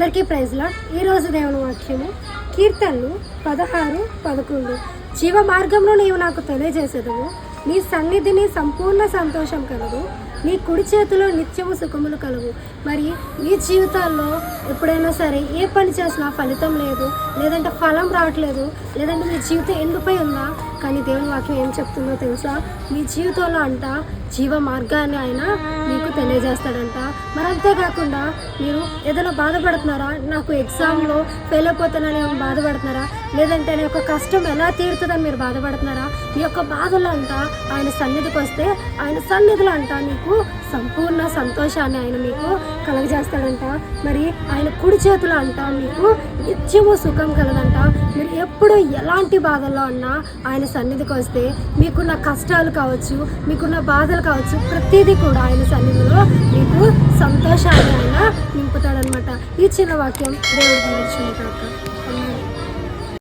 అందరికీ praise lord. ఈరోజు దేవుని వాక్యము కీర్తనలు 16:11. జీవ మార్గంలో నీవు నాకు తెలియజేసేదవు, నీ సన్నిధిని సంపూర్ణ సంతోషం కలదు, నీ కుడి చేతిలో నిత్యము సుఖములు కలవు. మరి మీ జీవితాల్లో ఎప్పుడైనా సరే ఏ పని చేసినా ఫలితం లేదు, లేదంటే ఫలం రావట్లేదు, లేదంటే మీ జీవితం ఎండిపోయి ఉందా? కానీ దేవుని వాక్యం ఏం చెప్తుందో తెలుసా? మీ జీవితంలో అంట జీవ మార్గాన్ని ఆయన మీకు తెలియజేస్తాడంట. మరి అంతేకాకుండా మీరు ఏదైనా బాధపడుతున్నారా? నాకు ఎగ్జామ్లో ఫెయిల్ అయిపోతానని ఏమైనా బాధపడుతున్నారా? లేదంటే నా యొక్క కష్టం ఎలా తీరుతుందని మీరు బాధపడుతున్నారా? మీ యొక్క బాధలు అంట ఆయన సన్నిధికి వస్తే ఆయన సన్నిధిలో అంట నీకు సంపూర్ణ సంతోషాన్ని ఆయన మీకు కలగజేస్తాడంట. మరి ఆయన కుడి చేతులు అంట మీకు నిత్యము సుఖం కలదంట. మీరు ఎప్పుడు ఎలాంటి బాధల్లో ఉన్నా ఆయన సన్నిధికి వస్తే మీకున్న కష్టాలు కావచ్చు, మీకున్న బాధలు కావచ్చు, ప్రతిదీ కూడా ఆయన సన్నిధిలో మీకు సంతోషాన్ని ఆయన నింపుతాడనమాట. ఈ చిన్న వాక్యం దేవుడికి నచ్చింది కాక.